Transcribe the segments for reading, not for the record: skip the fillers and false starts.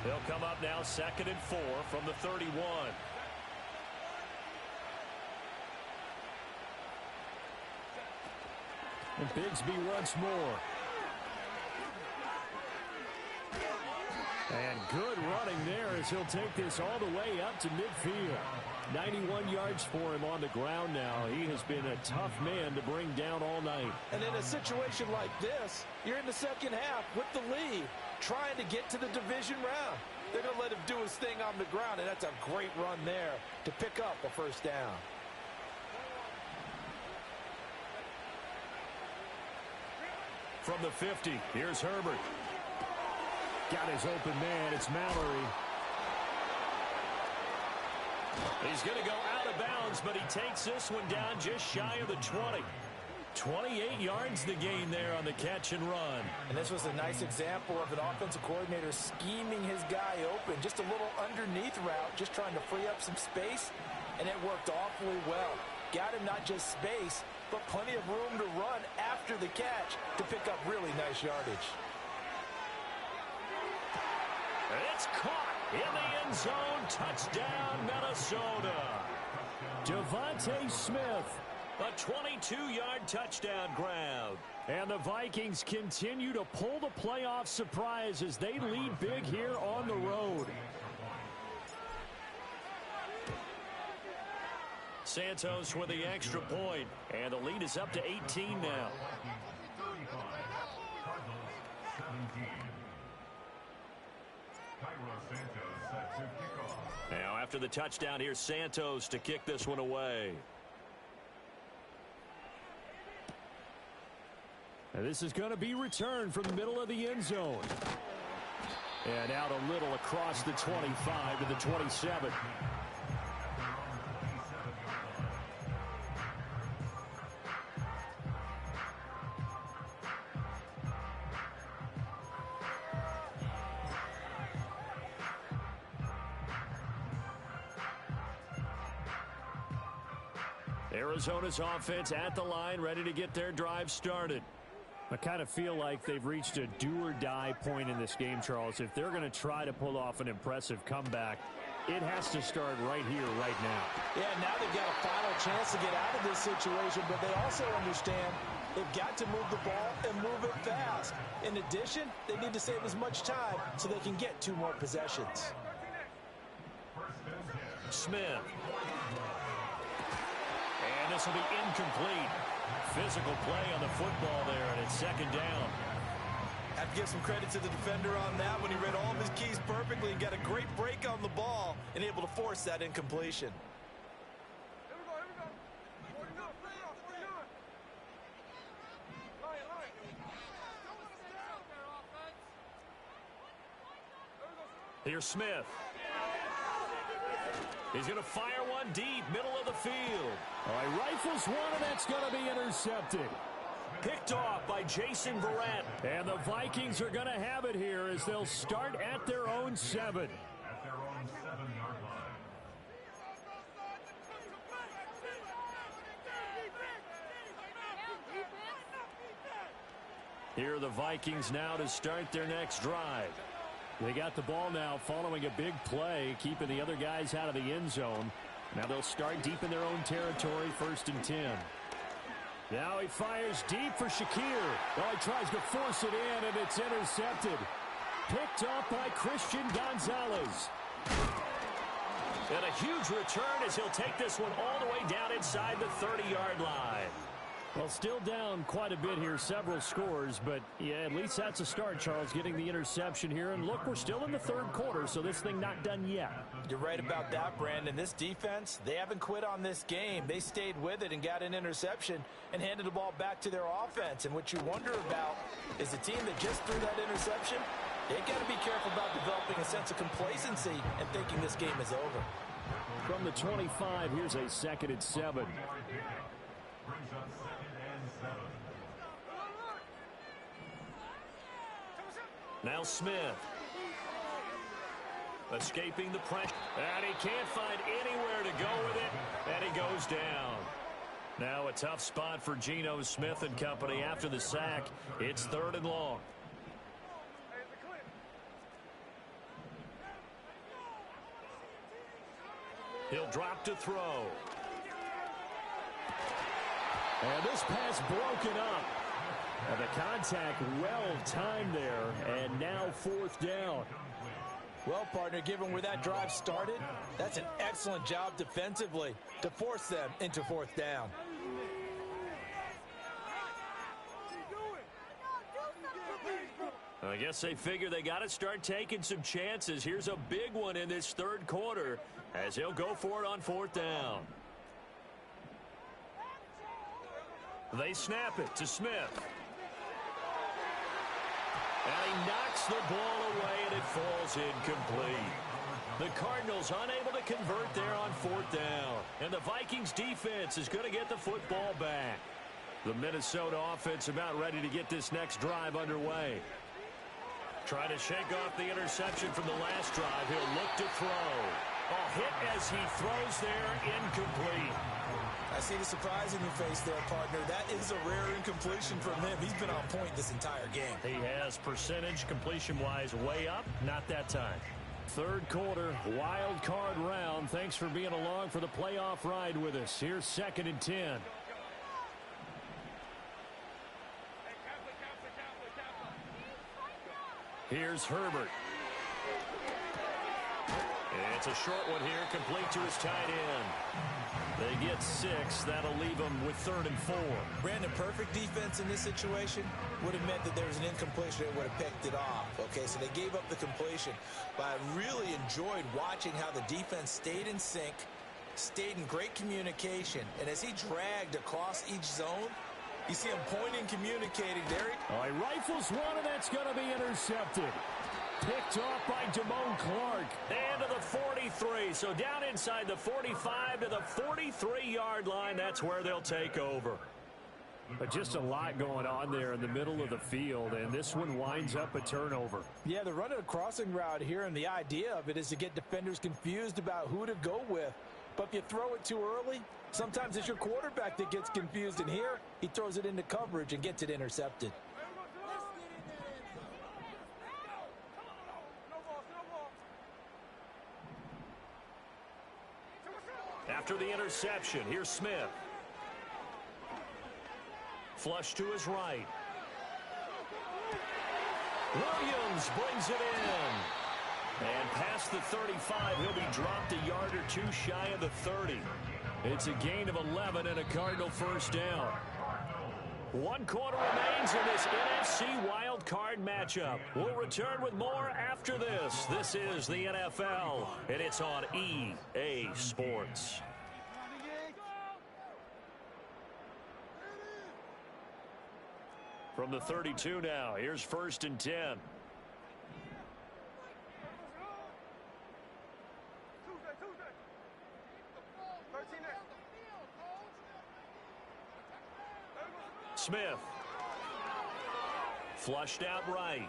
They'll come up now 2nd and 4 from the 31. And Bigsby once more. And good running there as he'll take this all the way up to midfield. 91 yards for him on the ground now. He has been a tough man to bring down all night. And in a situation like this, you're in the second half with the lead, trying to get to the division round. They're going to let him do his thing on the ground, and that's a great run there to pick up a first down. From the 50, here's Herbert. Got his open man. It's Mallory. He's going to go out of bounds, but he takes this one down just shy of the 20. 28 yards the gain there on the catch and run. And this was a nice example of an offensive coordinator scheming his guy open. Just a little underneath route, just trying to free up some space, and it worked awfully well. Got him not just space, but plenty of room to run after the catch to pick up really nice yardage. It's caught in the end zone. Touchdown, Minnesota. Devontae Smith. A 22-yard touchdown grab. And the Vikings continue to pull the playoff surprise as they lead big here on the road. Santos with the extra point, and the lead is up to 18 now. Now after the touchdown, here's Santos to kick this one away. And this is going to be returned from the middle of the end zone. And out a little across the 25 to the 27. Arizona's offense at the line, ready to get their drive started. I kind of feel like they've reached a do-or-die point in this game, Charles. If they're going to try to pull off an impressive comeback, it has to start right here, right now. Yeah, now they've got a final chance to get out of this situation, but they also understand they've got to move the ball and move it fast. In addition, they need to save as much time so they can get 2 more possessions. Smith. And this will be incomplete. Physical play on the football there, and it's 2nd down. Have to give some credit to the defender on that when he read all of his keys perfectly and got a great break on the ball and able to force that incompletion. Here's Smith. He's going to fire one deep, middle of the field. All right, rifles one, and that's going to be intercepted. Picked off by Jason Verrett. And the Vikings are going to have it here as they'll start at their own 7. Here are the Vikings now to start their next drive. They got the ball now following a big play, keeping the other guys out of the end zone. Now they'll start deep in their own territory, 1st and 10. Now he fires deep for Shakir. Well, he tries to force it in, and it's intercepted. Picked up by Christian Gonzalez. And a huge return as he'll take this one all the way down inside the 30-yard line. Well, still down quite a bit here, several scores, but yeah, at least that's a start, Charles, getting the interception here. And look, we're still in the 3rd quarter, so this thing not done yet. You're right about that, Brandon. This defense, they haven't quit on this game. They stayed with it and got an interception and handed the ball back to their offense. And what you wonder about is the team that just threw that interception, they got to be careful about developing a sense of complacency and thinking this game is over. From the 25, here's a 2nd and 7. Now Smith. Escaping the pressure. And he can't find anywhere to go with it. And he goes down. Now a tough spot for Geno Smith and company after the sack. It's 3rd and long. He'll drop to throw. And this pass broken up. And the contact well timed there. And now 4th down. Well, partner, given where that drive started, that's an excellent job defensively to force them into 4th down. I guess they figure they got to start taking some chances. Here's a big one in this 3rd quarter as he'll go for it on 4th down. They snap it to Smith. And he knocks the ball away, and it falls incomplete. The Cardinals unable to convert there on 4th down. And the Vikings defense is going to get the football back. The Minnesota offense about ready to get this next drive underway. Trying to shake off the interception from the last drive. He'll look to throw. A hit as he throws there, incomplete. I see the surprise in your face there, partner. That is a rare incompletion from him. He's been on point this entire game. He has percentage completion-wise way up, not that time. 3rd quarter, wild card round. Thanks for being along for the playoff ride with us. Here's 2nd and 10. Here's Herbert. It's a short one here, complete to his tight end. They get 6. That'll leave them with 3rd and 4. Brandon, perfect defense in this situation would have meant that there was an incompletion that would have picked it off. Okay, so they gave up the completion. But I really enjoyed watching how the defense stayed in sync, stayed in great communication. And as he dragged across each zone, you see him pointing, communicating there. He rifles one, and that's going to be intercepted. Picked off by Damone Clark. And to the 43. So down inside the 45 to the 43-yard line. That's where they'll take over. But just a lot going on there in the middle of the field, and this one winds up a turnover. Yeah, they're running a crossing route here, and the idea of it is to get defenders confused about who to go with. But if you throw it too early, sometimes it's your quarterback that gets confused, and here he throws it into coverage and gets it intercepted. After the interception, here's Smith. Flush to his right. Williams brings it in. And past the 35, he'll be dropped a yard or two shy of the 30. It's a gain of 11 and a Cardinal 1st down. 1 quarter remains in this NFC wild card matchup. We'll return with more after this. This is the NFL, and it's on EA Sports. From the 32 now, here's 1st and 10. Smith. Flushed out right.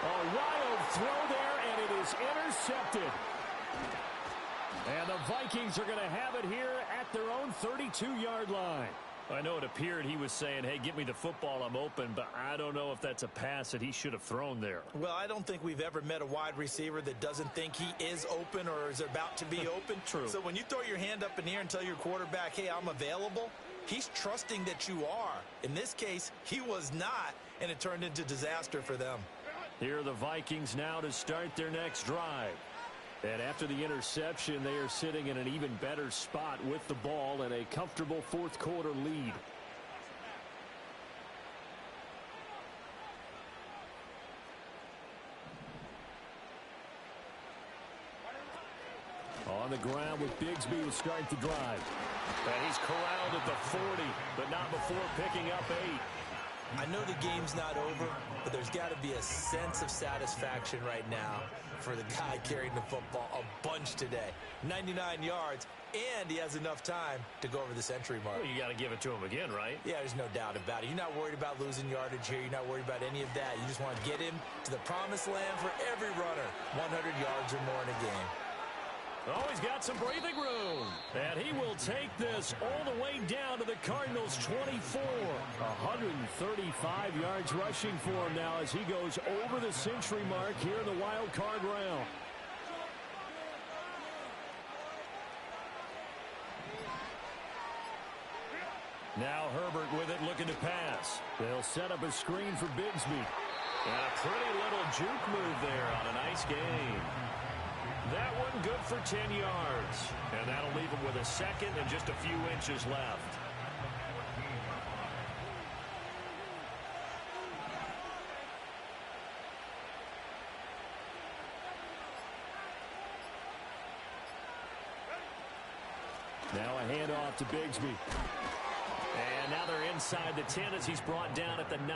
A wild throw there, and it is intercepted. And the Vikings are going to have it here at their own 32-yard line. I know it appeared he was saying, hey, give me the football, I'm open, but I don't know if that's a pass that he should have thrown there. Well, I don't think we've ever met a wide receiver that doesn't think he is open or is about to be open. True. So when you throw your hand up in the air and tell your quarterback, hey, I'm available, he's trusting that you are. In this case, he was not, and it turned into disaster for them. Here are the Vikings now to start their next drive. And after the interception, they are sitting in an even better spot with the ball and a comfortable 4th quarter lead. On the ground with Bigsby to start the drive. And he's corralled at the 40, but not before picking up 8. I know the game's not over, but there's got to be a sense of satisfaction right now for the guy carrying the football a bunch today. 99 yards, and he has enough time to go over the century mark. Well, you got to give it to him again, right? Yeah, there's no doubt about it. You're not worried about losing yardage here. You're not worried about any of that. You just want to get him to the promised land for every runner. 100 yards or more in a game. Oh, he's got some breathing room. And he will take this all the way down to the Cardinals' 24. 135 yards rushing for him now as he goes over the century mark here in the wild card round. Now Herbert with it, looking to pass. They'll set up a screen for Bigsby. And a pretty little juke move there on a nice game. That one good for 10 yards. And that'll leave him with a second and just a few inches left. Now a handoff to Bigsby. And now they're inside the 10 as he's brought down at the 9.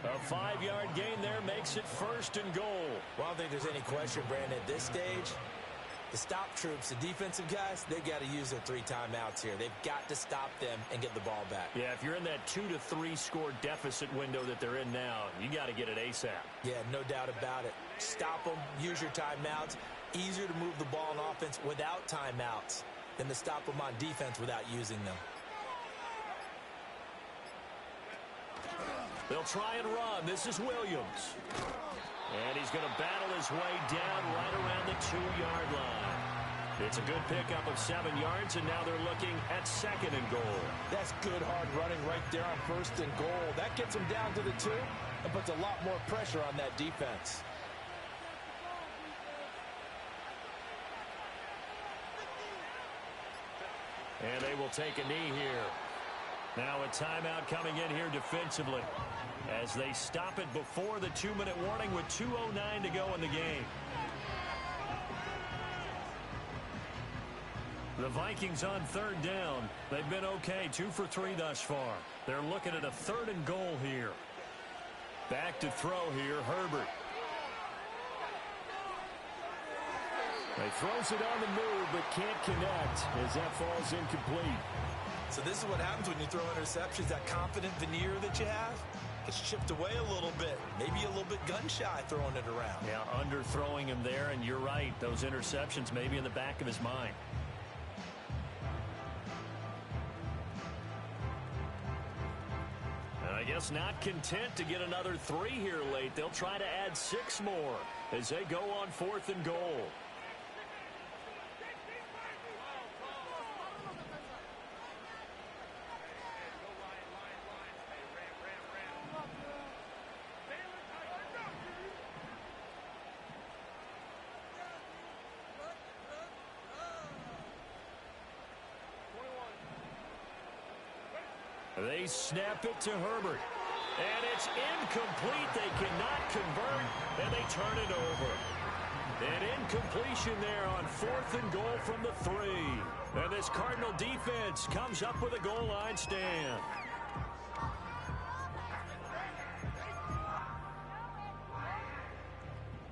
A 5-yard gain there makes it 1st and goal. Well, I don't think there's any question, Brandon, at this stage. The stop troops, the defensive guys, they've got to use their 3 timeouts here. They've got to stop them and get the ball back. Yeah, if you're in that 2 to 3 score deficit window that they're in now, you got to get it ASAP. Yeah, no doubt about it. Stop them, use your timeouts. Easier to move the ball on offense without timeouts than to stop them on defense without using them. They'll try and run. This is Williams. And he's going to battle his way down right around the 2-yard line. It's a good pickup of 7 yards, and now they're looking at 2nd and goal. That's good hard running right there on 1st and goal. That gets them down to the 2 and puts a lot more pressure on that defense. And they will take a knee here. Now a timeout coming in here defensively as they stop it before the 2-minute warning with 2:09 to go in the game. The Vikings on 3rd down. They've been okay, 2 for 3 thus far. They're looking at a 3rd and goal here. Back to throw here, Herbert. He throws it on the move, but can't connect as that falls incomplete. So this is what happens when you throw interceptions. That confident veneer that you have gets chipped away a little bit. Maybe a little bit gun-shy throwing it around. Yeah, underthrowing him there, and you're right. Those interceptions may be in the back of his mind. And I guess not content to get another 3 here late. They'll try to add 6 more as they go on 4th and goal. They snap it to Herbert. And it's incomplete. They cannot convert, and they turn it over. An incompletion there on 4th and goal from the 3. And this Cardinal defense comes up with a goal line stand.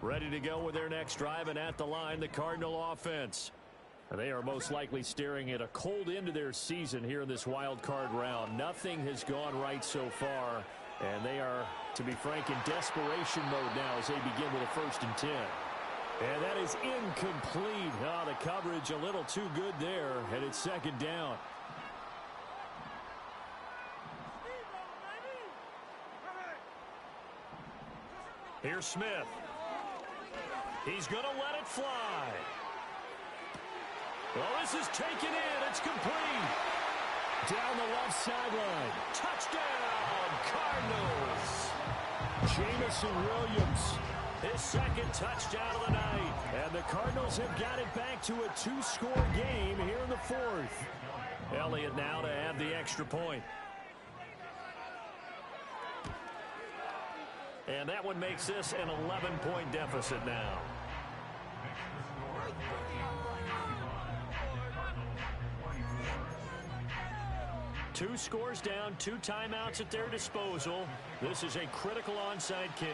Ready to go with their next drive, and at the line, the Cardinal offense. They are most likely staring at a cold end to their season here in this wild card round. Nothing has gone right so far, and they are, to be frank, in desperation mode now as they begin with a 1st and 10. And that is incomplete. Oh, the coverage a little too good there, and it's 2nd down. Here's Smith. He's going to let it fly. Well, this is taken in. It's complete. Down the left sideline. Touchdown, Cardinals. Jamison Williams. His 2nd touchdown of the night. And the Cardinals have got it back to a 2-score game here in the 4th. Elliott now to add the extra point. And that one makes this an 11-point deficit now. Two scores down, 2 timeouts at their disposal. This is a critical onside kick.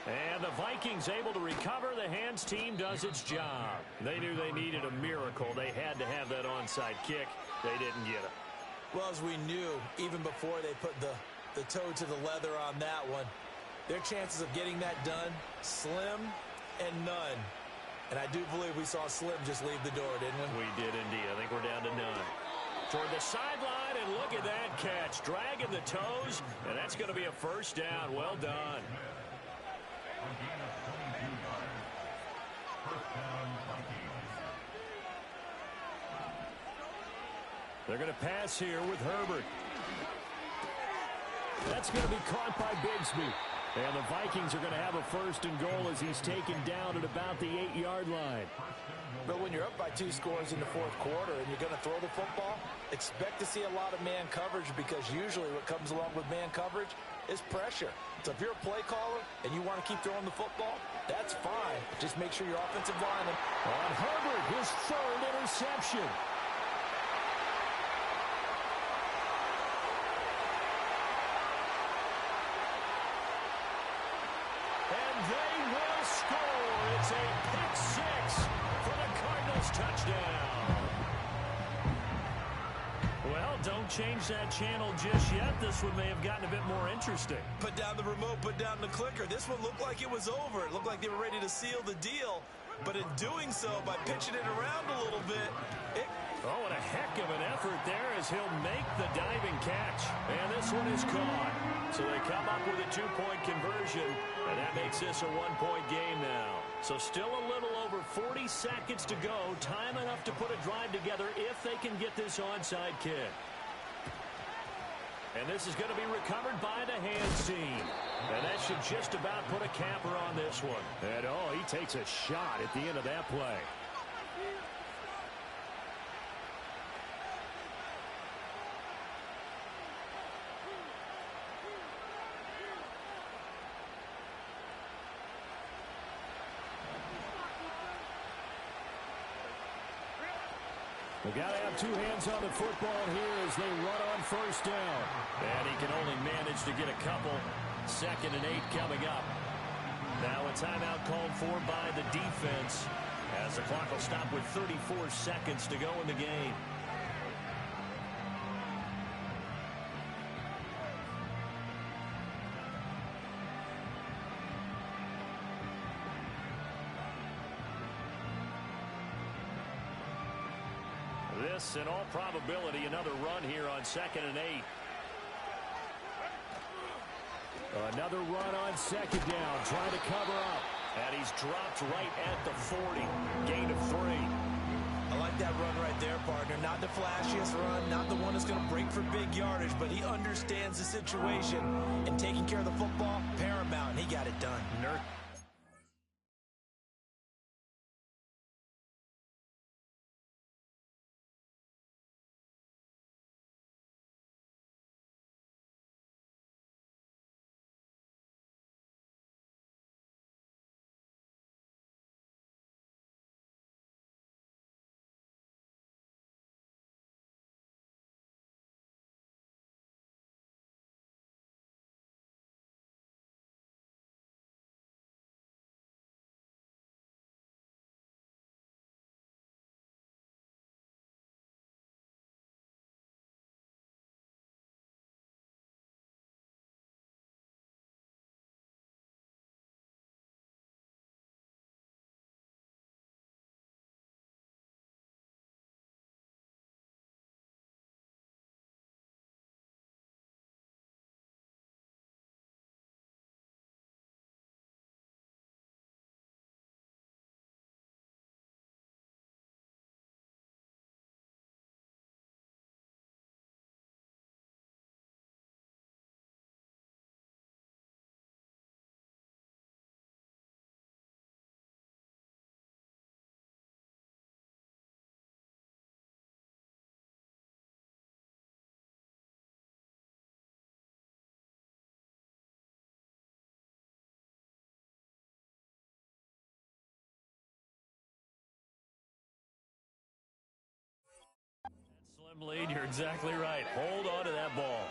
And the Vikings able to recover. The Hands team does its job. They knew they needed a miracle. They had to have that onside kick. They didn't get it. Well, as we knew, even before they put the toe to the leather on that one, their chances of getting that done, slim and none. And I do believe we saw Slim just leave the door, didn't we? We did indeed. I think we're down to none. Toward the sideline, and look at that catch. Dragging the toes, and that's going to be a 1st down. Well done. They're going to pass here with Herbert. That's going to be caught by Bigsby. And the Vikings are going to have a 1st and goal as he's taken down at about the 8-yard line. But when you're up by 2 scores in the 4th quarter and you're going to throw the football, expect to see a lot of man coverage, because usually what comes along with man coverage is pressure. So if you're a play caller and you want to keep throwing the football, that's fine. Just make sure your offensive lineman. On Herbert, his 3rd interception. And they will score. It's a pick 6 for the Cardinals touchdown. Well, don't change that channel just yet. This one may have gotten a bit more interesting. Put down the remote, put down the clicker. This one looked like it was over. It looked like they were ready to seal the deal. But in doing so, by pitching it around a little bit, Oh, and a heck of an effort there as he'll make the diving catch. And this one is caught. So they come up with a 2-point conversion, and that makes this a 1-point game now. So still a little over 40 seconds to go. Time enough to put a drive together if they can get this onside kick. And this is going to be recovered by the hands team. And that should just about put a capper on this one. And, oh, he takes a shot at the end of that play. They've got to have 2 hands on the football here as they run on 1st down. And he can only manage to get a couple. 2nd and 8 coming up. Now a timeout called for by the defense as the clock will stop with 34 seconds to go in the game. This, in all probability, another run here on 2nd and 8. Another run on 2nd down, trying to cover up. And he's dropped right at the 40. Gain of 3. I like that run right there, partner. Not the flashiest run, not the one that's going to break for big yardage, but he understands the situation, and taking care of the football, paramount, and he got it done. Slim lead, you're exactly right. Hold on to that ball.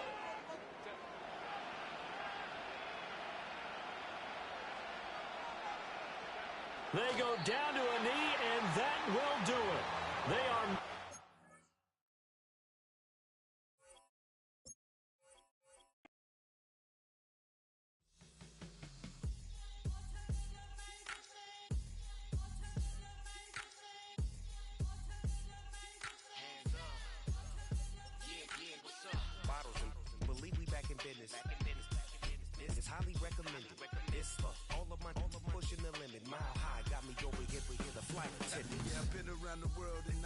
They go down to a knee, and that will do it. They are... It's highly recommended. It's all of my pushing the limit. Mile high got me over here, but here the flight attendant. Yeah, I've been around the world and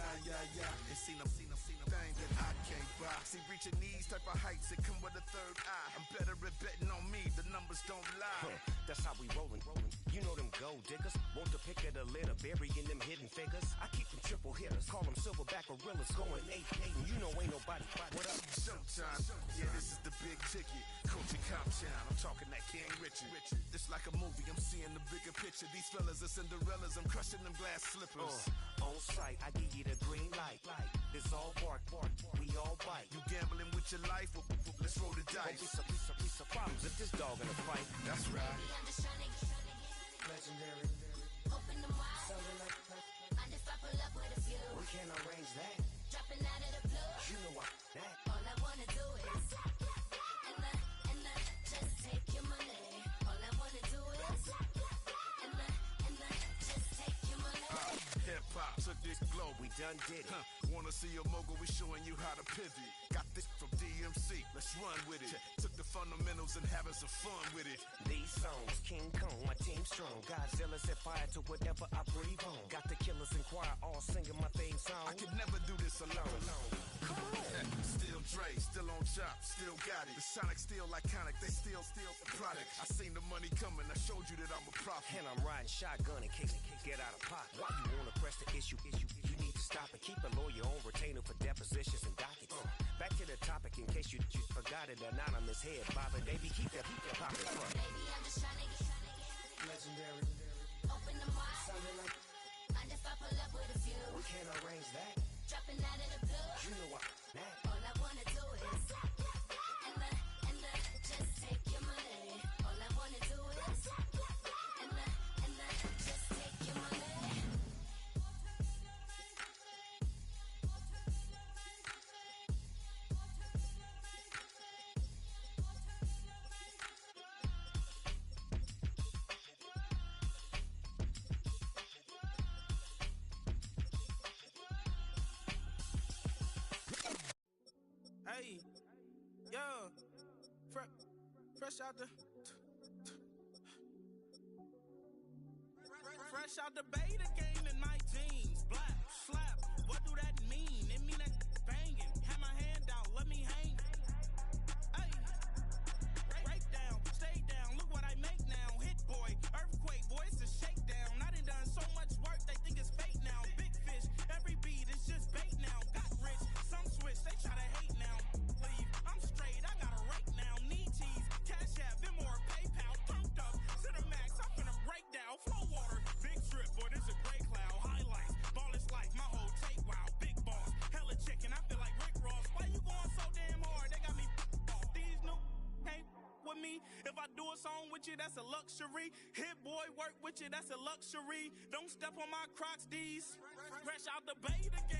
See, reaching these type of heights, it come with a third eye. I'm better at betting on me, the numbers don't lie. That's how we rollin'. You know them gold diggers. Want the pick of the litter, burying them hidden figures. I keep them triple hitters, call them silverback gorillas, going 8-8. And you know ain't nobody. What up? Showtime. Yeah, this is the big ticket. Coaching Comptown. I'm talking that King Richard. This like a movie. I'm seeing the bigger picture. These fellas are Cinderellas. I'm crushing them glass slippers. On sight, I give you the green light. It's all bark. We all bite. You gambling with your life? Well, let's roll the dice. Piece of problems if this dog in a fight. That's right. Legendary. Open them wide. Sounding like And if I pull up with a few, we can't arrange that. dropping out of the blue. You know what? That. All I wanna do is and just take your money. All I wanna do is and just take your money. Hip hop took this globe. We done did it. Wanna see a mogul? We showing you how to pivot. Got this from DMC. Let's run with it. Took the fundamentals and having some fun with it. These songs, King Kong, my team strong. Godzilla set fire to whatever I breathe on. Got the killers in choir all singing my theme song. I could never do this alone. Come on. Still Dre, still on top, still got it. The Sonic still iconic, they still the product. I seen the money coming, I showed you that I'm a prophet. And I'm riding shotgun in case it get out of pocket. Why you wanna press the issue? You need to stop and keep a lawyer on retainer for depositions and dockets. Back to the topic in case you forgot it. Anonymous head bobbing, baby, keep that pocket front. Baby, I'm just trying to get Legendary. open them wide. Sounding like And if I pull up with a few, we can't arrange that. dropping out of the blue. You know what? That. All I wanna do is and just take your money. All I wanna do is and just take your money. Hey, yo, fresh out the beta game in my jeans. Black slap, what do that mean? It mean that banging. Have my hand out, let me hang. Hey, break down, stay down. Look what I make now. Hit boy, earthquake, boy, it's a shakedown. I done so much work, they think it's fake now. Big fish, every beat is just bait now. Got rich, some switch, they try to hate now. Leave, I'm straight, I got a rake now. Need cheese, cash app, Venmo or PayPal. Pumped up, to the max, I'm finna break down. Flow water, big trip, boy, this a gray cloud. Highlights, ball is like my whole take, wow. Big boss, hella chicken, I feel like Rick Ross. Why you going so damn hard? They got me off. These new ain't with me. If I do a song with you, that's a luxury. Hit boy, work with you, that's a luxury. Don't step on my Crocs, these. Fresh out the beta game.